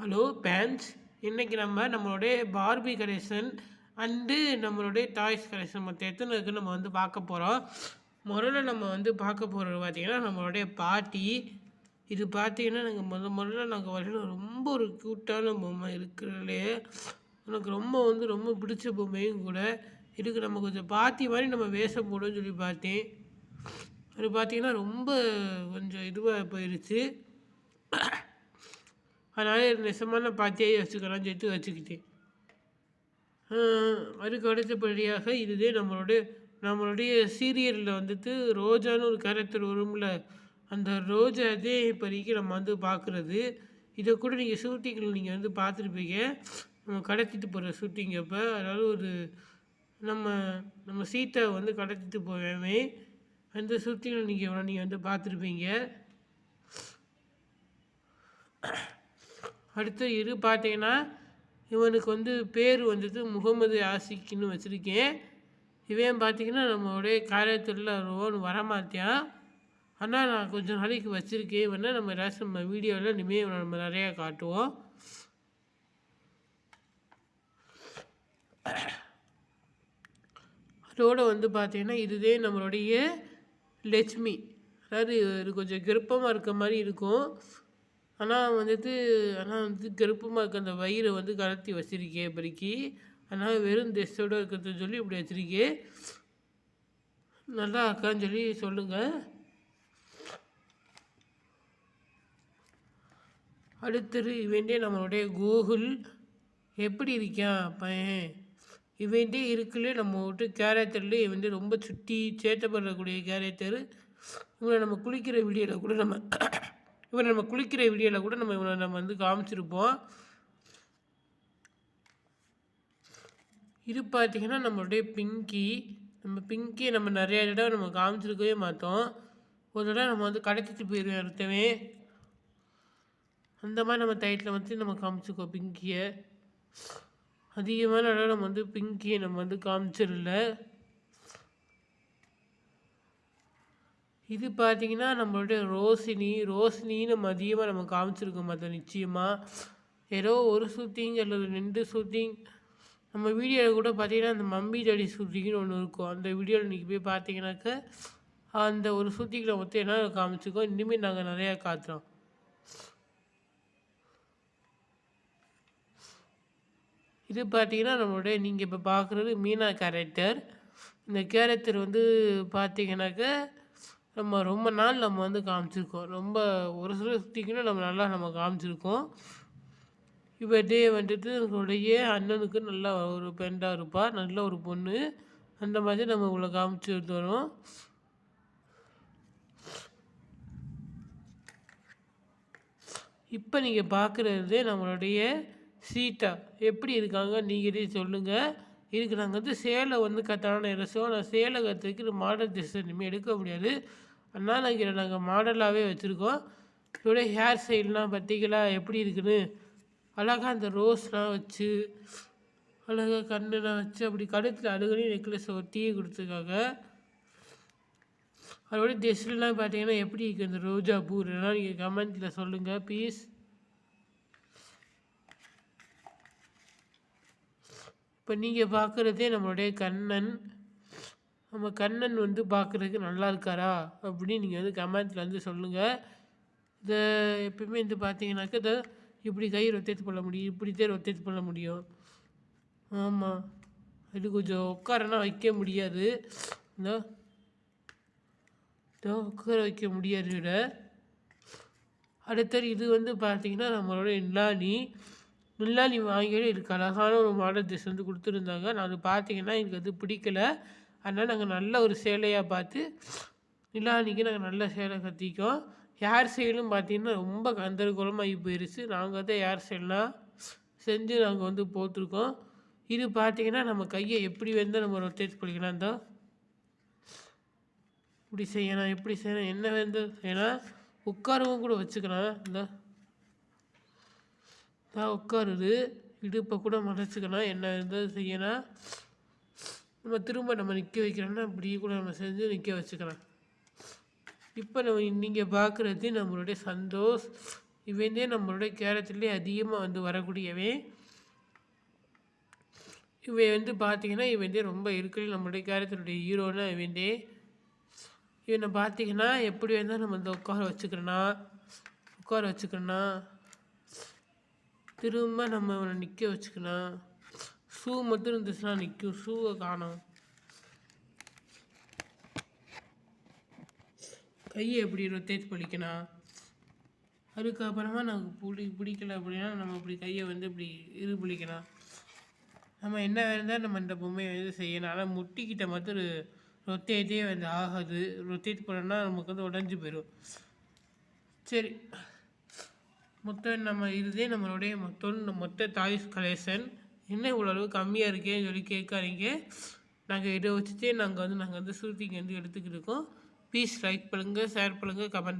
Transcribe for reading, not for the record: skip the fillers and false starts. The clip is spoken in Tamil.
ஹலோ பேன்ஸ். இன்றைக்கி நம்மளுடைய பார்பி கலெக்ஷன் அண்டு நம்மளுடைய டாய்ஸ் கலெக்ஷன் மொத்தம் எத்தனை இருக்குன்னு நம்ம வந்து பார்க்க போகிறோம். முதல்ல நம்ம வந்து பார்க்க போகிறது பார்த்திங்கன்னா நம்மளுடைய பாட்டி. இது பார்த்திங்கன்னா நாங்கள் முதல்ல நாங்கள் வரையில ரொம்ப ஒரு க்யூட்டான பொம்மை இருக்கிறதுலே எனக்கு ரொம்ப பிடிச்ச பொம்மையும் கூட. இதுக்கு நம்ம கொஞ்சம் பாட்டி மாதிரி நம்ம வேஷம் போடுன்னு சொல்லி பார்த்தேன். அது பார்த்திங்கன்னா ரொம்ப கொஞ்சம் இதுவாக போயிடுச்சு. அதனால் நெசமான பாத்தியாகி வச்சுக்கலாம் சேர்த்து வச்சுக்கிட்டேன். அதுக்கு அடுத்தபடியாக இதுவே நம்மளுடைய சீரியலில் வந்துட்டு ரோஜான்னு ஒரு கேரக்டர் வரும்ல, அந்த ரோஜா அதே இப்போதைக்கு நம்ம வந்து பார்க்குறது. இதை கூட நீங்கள் ஷூட்டிங்கில் நீங்கள் வந்து பார்த்துருப்பீங்க, நம்ம கடத்திட்டு போகிற ஷூட்டிங் அப்போ. அதாவது ஒரு நம்ம சீட்டை வந்து கடத்திட்டு போவேமே, அந்த ஷூட்டிங்கில் நீங்கள் வந்து பார்த்துருப்பீங்க. அடுத்து இது பார்த்தீங்கன்னா இவனுக்கு வந்து பேர் வந்துட்டு முகமது ஆசிக்னு வச்சுருக்கேன். இவன் பார்த்தீங்கன்னா நம்மளுடைய காரியத்தில் ரோன் வரமாட்டான். ஆனால் நான் கொஞ்சம் நாளைக்கு வச்சுருக்கேன். இவனை நம்ம ஏதாச்சும் நம்ம வீடியோவில் இனிமேல் நம்ம நிறையா காட்டுவோம். அதோடு வந்து பார்த்திங்கன்னா இதுவே நம்மளுடைய லட்சுமி. அதாவது இது கொஞ்சம் கருப்பமாக இருக்க மாதிரி இருக்கும். ஆனால் வந்துட்டு கருப்பமாக இருக்க அந்த வயிறை வந்து கலத்தி வச்சுருக்கேன் இப்படிக்கு. அதனால் வெறும் டெஸ்ட்டோடு இருக்கிறதுன்னு சொல்லி இப்படி வச்சுருக்கேன். நல்லா இருக்கான்னு சொல்லி சொல்லுங்கள். அடுத்தது இவன்டே நம்மளுடைய கோகுல் எப்படி இருக்கான் பையன். இவன்டே இருக்குல்ல நம்ம விட்டு கேரக்டர்லேயே இவன் ரொம்ப சுட்டி சேட்டை பண்ணக்கூடிய கேரக்டர். இவனை நம்ம குளிக்கிற வீடியோவில் கூட நம்ம வந்து காமிச்சிருப்போம். இது பார்த்திங்கன்னா நம்மளுடைய பிங்கி நம்ம நிறையா இடம் நம்ம காமிச்சிருக்கவே மாட்டோம். ஒரு தடவை நம்ம வந்து கடத்திட்டு போயிடுவேன் ஒருத்தவே. அந்த மாதிரி நம்ம டைட்டில் வந்து நம்ம காமிச்சிருக்கோம் பிங்கியை. அதிகமான இடம் நம்ம வந்து பிங்கியை நம்ம வந்து காமிச்சிடல. இது பார்த்திங்கன்னா நம்மளுடைய ரோஷினி நம்ம அதிகமாக நம்ம காமிச்சிருக்கோம் மற்ற நிச்சயமாக. ஏதோ ஒரு ஷூட்டிங் அல்லது 2 ஷூட்டிங் நம்ம வீடியோவில் கூட பார்த்திங்கன்னா அந்த மம்மி டாடி ஷூட்டிங்னு ஒன்று இருக்கும். அந்த வீடியோவில் இன்றைக்கி போய் பார்த்தீங்கன்னாக்க அந்த ஒரு ஷூட்டிங்கில் மொத்தம் என்ன காமிச்சிருக்கோம். இனிமேல் நாங்கள் நிறையா காட்டுறோம். இது பார்த்திங்கன்னா நம்மளுடைய நீங்கள் இப்போ பார்க்குறது மீனா கேரக்டர். இந்த கேரக்டர் வந்து பார்த்திங்கனாக்க ரொம்ப நாள் நம்ம வந்து காமிச்சிருக்கோம். ஒரு சில ஷூட்டிங்கில் நம்ம காமிச்சிருக்கோம். இப்போ டே வந்துட்டு என்னுடைய அண்ணனுக்கு நல்லா ஒரு ஃப்ரெண்டாக இருப்பாள், நல்ல ஒரு பொண்ணு. அந்த மாதிரி நம்ம இவ்வளோ காமிச்சிட்டு வரோம். இப்போ நீங்கள் பார்க்குறது நம்மளுடைய சீட்டா எப்படி இருக்காங்க நீங்களே சொல்லுங்கள். இதுக்கு நாங்கள் வந்து சேலை வந்து கத்தான ரசம். நான் சேலை கற்றுக்கு மாடல் ட்ரெஸ் இனிமேல் எடுக்க முடியாது. அதனால் இங்கே நாங்கள் மாடலாகவே வச்சுருக்கோம். இதோடைய ஹேர் ஸ்டைல்லாம் பார்த்திங்களா எப்படி இருக்குன்னு. அழகாக அந்த ரோஸ்லாம் வச்சு அழகாக கண்ணுலாம் வச்சு அப்படி கழுத்தில் அழுகணி நெக்லஸ் ஒட்டி கொடுத்துருக்காங்க. அதோட ட்ரெஸ்லாம் பார்த்தீங்கன்னா எப்படி இருக்குது அந்த ரோஜா பூ எல்லாம் நீங்கள் கமெண்ட்டில் சொல்லுங்கள் ப்ளீஸ். இப்போ நீங்கள் பார்க்குறதே நம்மளுடைய கண்ணன். நம்ம கண்ணன் வந்து பார்க்குறதுக்கு நல்லா இருக்காரா அப்படின்னு நீங்கள் வந்து கமெண்ட்டில் வந்து சொல்லுங்கள். இதை எப்பயுமே வந்து பார்த்தீங்கன்னாக்கா இதை இப்படி கை ரொட்டேட் பண்ண முடியும், இப்படித்தான் ரொட்டேட் பண்ண முடியும். ஆமாம், இது கொஞ்சம் உட்காரனா வைக்க முடியாது. இந்த உட்கார வைக்க முடியாது. விட அடுத்தது இது வந்து பார்த்திங்கன்னா நம்மளோட நில்லானி வாங்கிட்டு இதுக்கு அழகான ஒரு மாடல் ட்ரெஸ் வந்து கொடுத்துருந்தாங்க. நான் அது பார்த்திங்கன்னா எனக்கு அது பிடிக்கல. அதனால் நாங்கள் நல்ல ஒரு சேலையாக பார்த்து நிலானிக்கு நாங்கள் நல்ல சேலை கட்டிக்கோம். ஹேர் ஸ்டைலும் பார்த்திங்கன்னா ரொம்ப கந்தரகோலமாகி போயிடுச்சு. நாங்கள் வந்து ஹேர் ஸ்டைல்லாம் செஞ்சு நாங்கள் வந்து போட்டிருக்கோம். இது பார்த்திங்கன்னா நம்ம கையை எப்படி வந்து நம்ம ரொட்டேட் பண்ணிக்கலாம். இந்த இப்படி செய்யலாம், எப்படி செய்யலாம், என்ன வந்து செய்யலாம், உட்காரவும் கூட வச்சுக்கலாம். இந்த உட்காருது இடுப்பை கூட மறைச்சிக்கலாம். என்ன வந்து செய்யலாம், நம்ம திரும்ப நிற்க வைக்கிறோன்னா இப்படி கூட நம்ம செஞ்சு நிற்க வச்சுக்கலாம். இப்போ நீங்கள் பார்க்குறது நம்மளுடைய சந்தோஷ். இவந்தே நம்மளுடைய கேரக்டர்லேயே அதிகமாக வந்து வரக்கூடியவே. இவன் வந்து பார்த்தீங்கன்னா இவந்தே ரொம்ப இருக்கிற நம்மளுடைய கேரக்டருடைய ஹீரோனா இவந்தே. இவனை பார்த்தீங்கன்னா எப்படி வேணால் நம்ம வந்து உட்கார வச்சுக்கணும், திரும்ப நம்ம அவனை நிற்க வச்சுக்கணும். ஷூ மட்டும் இருந்துச்சுன்னா நிற்கும், ஷூவை காணும். கையை எப்படி ரொட்டேட் பண்ணிக்கணும். அதுக்கப்புறமா நமக்கு பிடிக்கல அப்படின்னா நம்ம இப்படி கையை வந்து இப்படி பிடிக்கணும். நம்ம என்ன வேணால் நம்ம இந்த பொம்மையை வந்து செய்யணும். ஆனால் முட்டிக்கிட்ட மட்டும் ரொட்டேட்டே வந்து ஆகாது. ரொட்டேட் பண்ணோன்னா நமக்கு வந்து உடஞ்சி போயிடும். சரி, மொத்தம் நம்ம இதுதே நம்மளுடைய மொத்த டாய்ஸ் கலெக்ஷன். என்ன இவ்வளோ அளவு கம்மியாக இருக்கேன்னு சொல்லி கேட்காதீங்க. நாங்கள் இதை வச்சுட்டே நாங்கள் வந்து ஷூட்டிங் வந்து எடுத்துக்கிட்டு இருக்கோம். ப்ளீஸ் லைக் பண்ணுங்கள், ஷேர் பண்ணுங்கள், கமெண்ட்